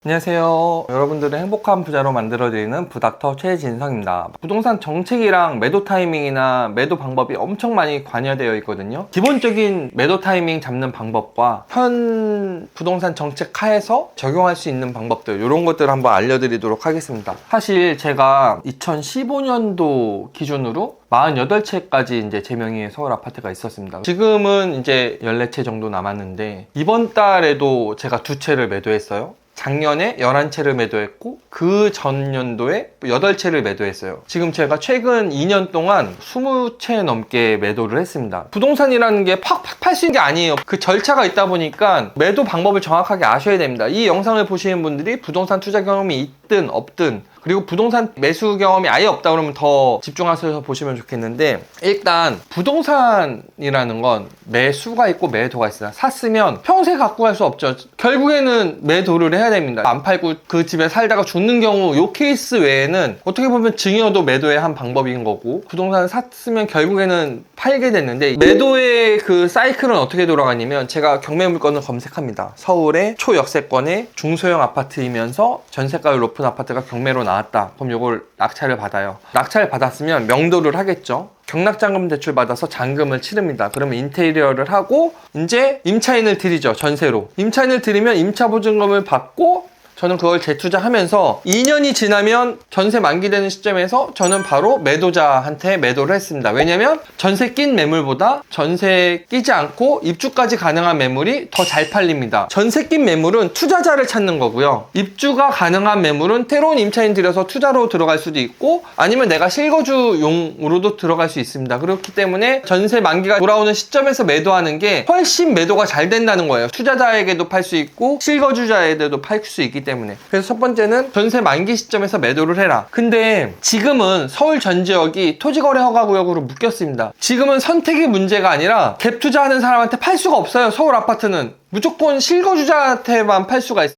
안녕하세요. 여러분들의 행복한 부자로 만들어드리는 부닥터 최진성입니다. 부동산 정책이랑 매도 타이밍이나 매도 방법이 엄청 많이 관여되어 있거든요. 기본적인 매도 타이밍 잡는 방법과 현 부동산 정책 하에서 적용할 수 있는 방법들, 이런 것들을 한번 알려드리도록 하겠습니다. 사실 제가 2015년도 기준으로 48채까지 이제 제 명의의 서울 아파트가 있었습니다. 지금은 이제 14채 정도 남았는데, 이번 달에도 제가 2채를 매도했어요. 작년에 11채를 매도했고, 그 전년도에 8채를 매도했어요. 지금 제가 최근 2년 동안 20채 넘게 매도를 했습니다. 부동산이라는 게 팍팍 팔 수 있는 게 아니에요. 그 절차가 있다 보니까 매도 방법을 정확하게 아셔야 됩니다. 이 영상을 보시는 분들이 부동산 투자 경험이 있든 없든, 그리고 부동산 매수 경험이 아예 없다 그러면 더 집중하셔서 보시면 좋겠는데, 일단 부동산이라는 건 매수가 있고 매도가 있어요. 샀으면 평생 갖고 갈 수 없죠. 결국에는 매도를 해야 됩니다. 안 팔고 그 집에 살다가 죽는 경우, 요 케이스 외에는 어떻게 보면 증여도 매도의 한 방법인 거고, 부동산을 샀으면 결국에는 팔게 됐는데, 매도의 그 사이클은 어떻게 돌아가냐면, 제가 경매 물건을 검색합니다. 서울의 초역세권의 중소형 아파트이면서 전세가율 높은 아파트가 경매로 나왔다. 그럼 요걸 낙찰을 받아요. 낙찰을 받았으면 명도를 하겠죠. 경락잔금 대출 받아서 잔금을 치릅니다. 그러면 인테리어를 하고 이제 임차인을 드리죠. 전세로. 임차인을 드리면 임차보증금을 받고, 저는 그걸 재투자하면서 2년이 지나면 전세 만기되는 시점에서 저는 바로 매도자한테 매도를 했습니다. 왜냐면 전세 낀 매물보다 전세 끼지 않고 입주까지 가능한 매물이 더 잘 팔립니다. 전세 낀 매물은 투자자를 찾는 거고요. 입주가 가능한 매물은 때로는 임차인 들여서 투자로 들어갈 수도 있고, 아니면 내가 실거주용으로도 들어갈 수 있습니다. 그렇기 때문에 전세 만기가 돌아오는 시점에서 매도하는 게 훨씬 매도가 잘 된다는 거예요. 투자자에게도 팔 수 있고 실거주자에게도 팔 수 있기 때문에. 그래서 첫 번째는 전세 만기 시점에서 매도를 해라. 근데 지금은 서울 전 지역이 토지거래 허가구역으로 묶였습니다. 지금은 선택의 문제가 아니라 갭 투자하는 사람한테 팔 수가 없어요. 서울 아파트는 무조건 실거주자한테만 팔 수가 있어요.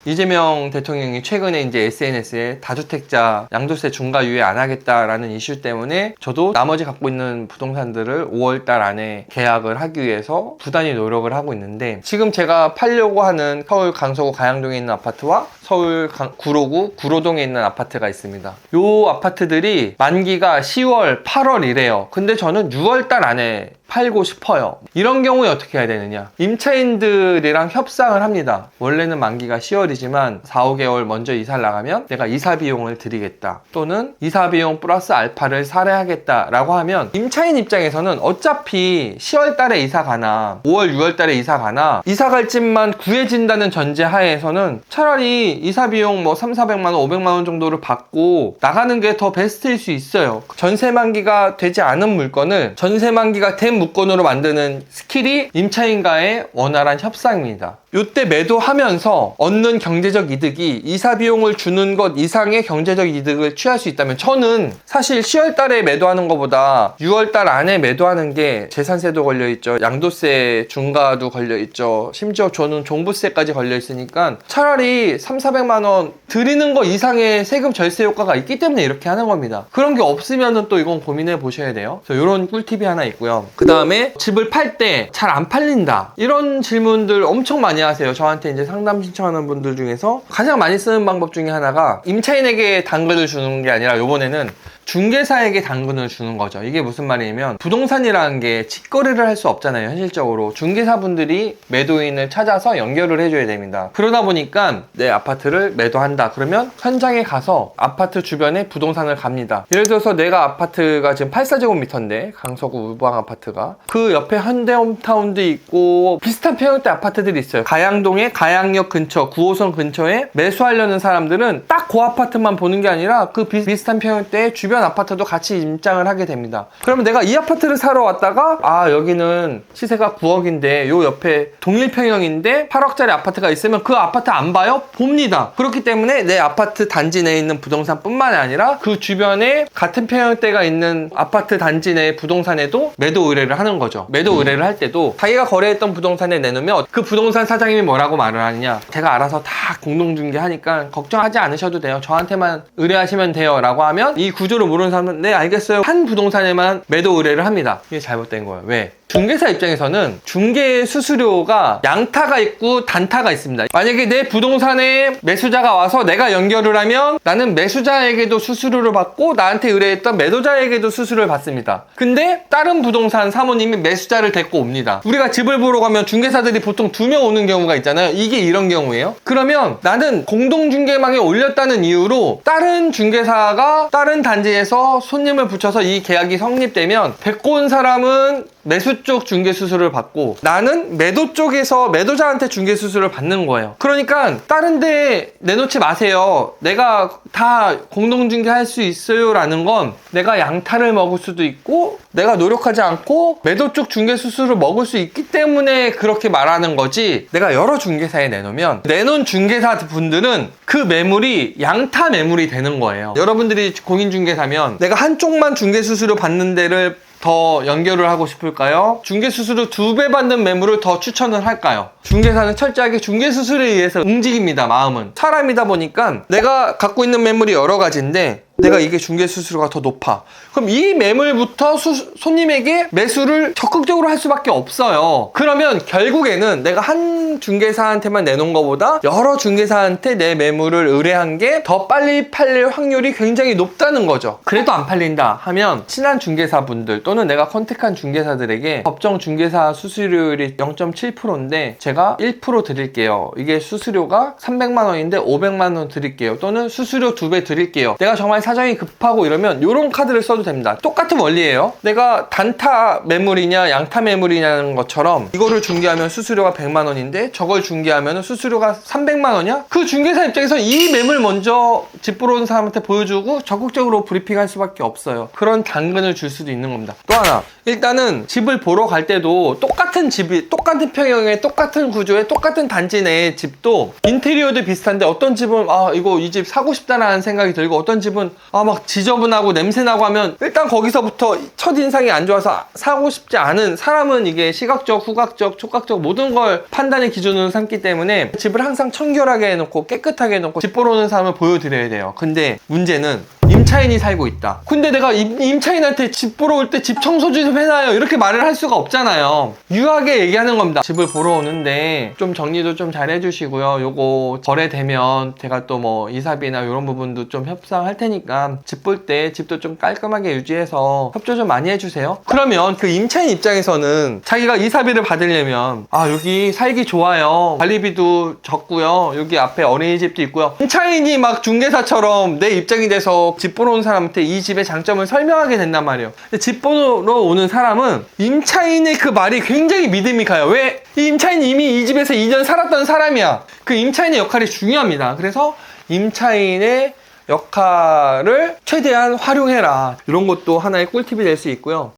이재명 대통령이 최근에 이제 SNS에 다주택자 양도세 중과 유예 안 하겠다라는 이슈 때문에 저도 나머지 갖고 있는 부동산들을 5월달 안에 계약을 하기 위해서 부단히 노력을 하고 있는데, 지금 제가 팔려고 하는 서울 강서구 가양동에 있는 아파트와 서울 구로구 구로동에 있는 아파트가 있습니다. 요 아파트들이 만기가 10월, 8월이래요. 근데 저는 6월달 안에 팔고 싶어요. 이런 경우에 어떻게 해야 되느냐, 임차인들이랑 협상을 합니다. 원래는 만기가 10월이지만 4, 5개월 먼저 이사를 나가면 내가 이사 비용을 드리겠다, 또는 이사 비용 플러스 알파를 살해하겠다 라고 하면, 임차인 입장에서는 어차피 10월 달에 이사 가나 5월, 6월 달에 이사 가나 이사 갈 집만 구해진다는 전제 하에서는 차라리 이사 비용 뭐 3, 400만 원, 500만 원 정도를 받고 나가는 게 더 베스트일 수 있어요. 전세 만기가 되지 않은 물건을 전세 만기가 된 물건으로 만드는 스킬이 임차인과의 원활한 협상입니다. 이때 매도하면서 얻는 경제적 이득이 이사 비용을 주는 것 이상의 경제적 이득을 취할 수 있다면, 저는 사실 10월 달에 매도하는 것보다 6월 달 안에 매도하는 게 재산세도 걸려있죠, 양도세 중과도 걸려있죠, 심지어 저는 종부세까지 걸려있으니까 차라리 3, 400만 원 드리는 거 이상의 세금 절세 효과가 있기 때문에 이렇게 하는 겁니다. 그런 게 없으면 또 이건 고민해 보셔야 돼요. 그래서 이런 꿀팁이 하나 있고요. 그 다음에 집을 팔 때 잘 안 팔린다, 이런 질문들 엄청 많이 하세요. 저한테 이제 상담 신청하는 분들 중에서 가장 많이 쓰는 방법 중에 하나가, 임차인에게 당근을 주는 게 아니라 요번에는 중개사에게 당근을 주는 거죠. 이게 무슨 말이냐면, 부동산이라는 게 직거래를 할 수 없잖아요. 현실적으로 들이 매도인을 찾아서 연결을 해줘야 됩니다. 그러다 보니까 내 아파트를 매도한다 그러면 현장에 가서 아파트 주변에 부동산을 갑니다. 예를 들어서 내가 아파트가 지금 84제곱미터인데, 강서구 우방 아파트가, 그 옆에 현대홈타운도 있고 비슷한 평형대 아파트들이 있어요. 가양동에 가양역 근처 9호선 근처에 매수하려는 사람들은 딱 그 아파트만 보는 게 아니라 그 비슷한 평형대의 주변 아파트도 같이 임장을 하게 됩니다. 그러면 내가 이 아파트를 사러 왔다가, 아 여기는 시세가 9억인데 요 옆에 동일 평형인데 8억짜리 아파트가 있으면 그 아파트 안 봐요? 봅니다. 그렇기 때문에 내 아파트 단지 내에 있는 부동산 뿐만 아니라 그 주변에 같은 평형대가 있는 아파트 단지 내 부동산에도 매도 의뢰를 하는 거죠. 매도 의뢰를 할 때도 자기가 거래했던 부동산에 내놓으면 그 부동산 사장님이 뭐라고 말을 하느냐, 제가 알아서 다 공동중개하니까 걱정하지 않으셔도 돼요, 저한테만 의뢰하시면 돼요 라고 하면, 이 구조를 모르는 사람은 네 알겠어요, 한 부동산에만 매도 의뢰를 합니다. 이게 잘못된 거예요. 왜? 중개사 입장에서는 중개 수수료가 양타가 있고 단타가 있습니다. 만약에 내 부동산에 매수자가 와서 내가 연결을 하면 나는 매수자에게도 수수료를 받고 나한테 의뢰했던 매도자에게도 수수료를 받습니다. 근데 다른 부동산 사모님이 매수자를 데리고 옵니다. 우리가 집을 보러 가면 중개사들이 보통 2명 오는 경우가 있잖아요. 이게 이런 경우예요. 그러면 나는 공동중개망에 올렸다는 이유로 다른 중개사가 다른 단지에서 손님을 붙여서 이 계약이 성립되면 데리고 온 사람은 매수 쪽 중개 수수료를 받고 나는 매도 쪽에서 매도자한테 중개 수수료를 받는 거예요. 그러니까 다른 데 내놓지 마세요. 내가 다 공동 중개할 수 있어요 라는 건 내가 양타를 먹을 수도 있고 내가 노력하지 않고 매도 쪽 중개 수수료를 먹을 수 있기 때문에 그렇게 말하는 거지, 내가 여러 중개사에 내놓으면 내놓은 중개사 분들은 그 매물이 양타 매물이 되는 거예요. 여러분들이 공인중개사면 내가 한쪽만 중개 수수료 받는 데를 더 연결을 하고 싶을까요? 중개수수료 2배 받는 매물을 더 추천을 할까요? 중개사는 철저하게 중개수수료에 의해서 움직입니다. 마음은 사람이다 보니까 내가 갖고 있는 매물이 여러 가지인데 내가 이게 중개수수료가 더 높아. 그럼 이 매물부터 손님에게 매수를 적극적으로 할 수밖에 없어요. 그러면 결국에는 내가 한 중개사한테만 내놓은 것보다 여러 중개사한테 내 매물을 의뢰한 게 더 빨리 팔릴 확률이 굉장히 높다는 거죠. 그래도 안 팔린다 하면 친한 중개사분들 또는 내가 컨택한 중개사들에게 법정 중개사 수수료율이 0.7%인데 제가 1% 드릴게요. 이게 수수료가 300만 원인데 500만 원 드릴게요. 또는 수수료 2배 드릴게요. 내가 정말 사정이 급하고 이러면 이런 카드를 써도 됩니다. 똑같은 원리예요. 내가 단타 매물이냐 양타 매물이냐는 것처럼 이거를 중개하면 수수료가 100만 원인데 저걸 중개하면 수수료가 300만 원이야? 그 중개사 입장에서 이 매물 먼저 집 보러 온 사람한테 보여주고 적극적으로 브리핑할 수밖에 없어요. 그런 당근을 줄 수도 있는 겁니다. 또 하나, 일단은 집을 보러 갈 때도 똑같은 집이 똑같은 평형에 똑같은 구조에 똑같은 단지 내의 집도 인테리어도 비슷한데 어떤 집은 이거 이 집 사고 싶다라는 생각이 들고 어떤 집은 막 지저분하고 냄새나고 하면 일단 거기서부터 첫인상이 안 좋아서 사고 싶지 않은 사람은 이게 시각적, 후각적, 촉각적 모든 걸 판단의 기준으로 삼기 때문에 집을 항상 청결하게 해놓고 깨끗하게 해놓고 집 보러 오는 사람을 보여드려야 돼요. 근데 문제는 임차인이 살고 있다. 근데 내가 임차인한테 집 보러 올 때 집 청소 좀 해놔요 이렇게 말을 할 수가 없잖아요. 유하게 얘기하는 겁니다. 집을 보러 오는데 좀 정리도 좀 잘 해주시고요. 요거 거래되면 제가 또 뭐 이사비나 이런 부분도 좀 협상할 테니까 집 볼 때 집도 좀 깔끔하게 유지해서 협조 좀 많이 해주세요. 그러면 그 임차인 입장에서는 자기가 이사비를 받으려면 여기 살기 좋아요. 관리비도 적고요. 여기 앞에 어린이집도 있고요. 임차인이 막 중개사처럼 내 입장이 돼서 집 보러 온 사람한테 이 집의 장점을 설명하게 된단 말이에요. 근데 집 보러 오는 사람은 임차인의 그 말이 굉장히 믿음이 가요. 왜? 이 임차인이 이미 이 집에서 2년 살았던 사람이야. 그 임차인의 역할이 중요합니다. 그래서 임차인의 역할을 최대한 활용해라. 이런 것도 하나의 꿀팁이 될 수 있고요.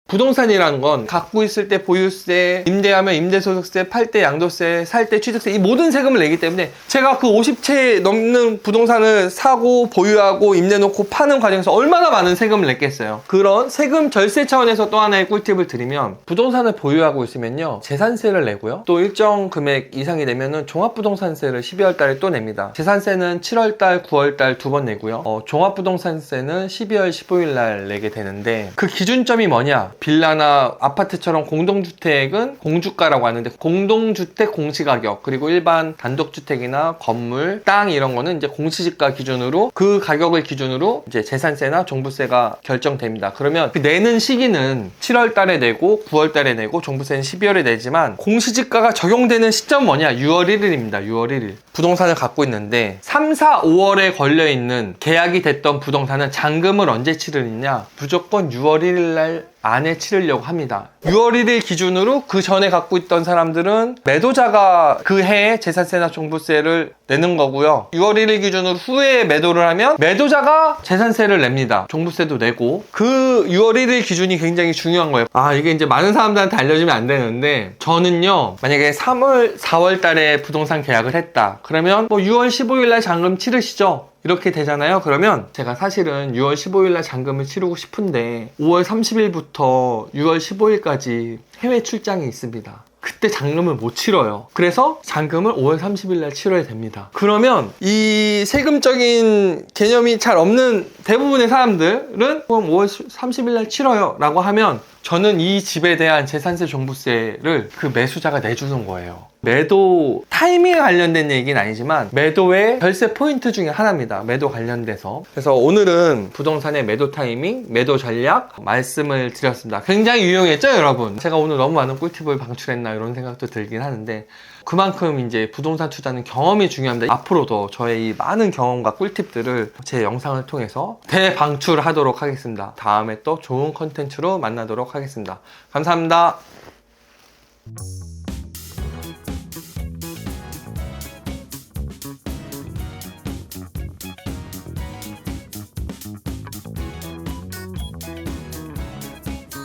부동산이라는 건 갖고 있을 때 보유세, 임대하면 임대소득세, 팔 때 양도세, 살 때 취득세 이 모든 세금을 내기 때문에 제가 그 50채 넘는 부동산을 사고 보유하고 임대 놓고 파는 과정에서 얼마나 많은 세금을 냈겠어요. 그런 세금 절세 차원에서 또 하나의 꿀팁을 드리면 부동산을 보유하고 있으면요 재산세를 내고요 또 일정 금액 이상이 되면은 종합부동산세를 12월 달에 또 냅니다. 재산세는 7월 달, 9월 달 2번 내고요 종합부동산세는 12월 15일 날 내게 되는데 그 기준점이 뭐냐? 빌라나 아파트처럼 공동주택은 공주가라고 하는데 공동주택 공시가격 그리고 일반 단독주택이나 건물, 땅 이런 거는 이제 공시지가 기준으로 그 가격을 기준으로 이제 재산세나 종부세가 결정됩니다. 그러면 그 내는 시기는 7월 달에 내고 9월 달에 내고 종부세는 12월에 내지만 공시지가가 적용되는 시점은 뭐냐? 6월 1일입니다. 6월 1일. 부동산을 갖고 있는데 3, 4, 5월에 걸려있는 계약이 됐던 부동산은 잔금을 언제 치르느냐? 무조건 6월 1일 날 안에 치르려고 합니다. 6월 1일 기준으로 그 전에 갖고 있던 사람들은 매도자가 그 해에 재산세나 종부세를 내는 거고요. 6월 1일 기준으로 후에 매도를 하면 매도자가 재산세를 냅니다. 종부세도 내고 그 6월 1일 기준이 굉장히 중요한 거예요. 이게 이제 많은 사람들한테 알려주면 안 되는데 저는요 만약에 3월, 4월 달에 부동산 계약을 했다. 그러면 뭐 6월 15일 날 잔금 치르시죠. 이렇게 되잖아요. 그러면 제가 사실은 6월 15일 날 잔금을 치르고 싶은데 5월 30일부터 6월 15일까지 해외 출장이 있습니다. 그때 잔금을 못 치러요. 그래서 잔금을 5월 30일 날 치러야 됩니다. 그러면 이 세금적인 개념이 잘 없는 대부분의 사람들은 그럼 5월 30일 날 치러요 라고 하면 저는 이 집에 대한 재산세 종부세를 그 매수자가 내주는 거예요. 매도 타이밍에 관련된 얘기는 아니지만 매도의 절세 포인트 중에 하나입니다. 매도 관련돼서. 그래서 오늘은 부동산의 매도 타이밍, 매도 전략 말씀을 드렸습니다. 굉장히 유용했죠, 여러분? 제가 오늘 너무 많은 꿀팁을 방출했나 이런 생각도 들긴 하는데 그만큼 이제 부동산 투자는 경험이 중요합니다. 앞으로도 저의 이 많은 경험과 꿀팁들을 제 영상을 통해서 대방출하도록 하겠습니다. 다음에 또 좋은 컨텐츠로 만나도록 하겠습니다. 감사합니다.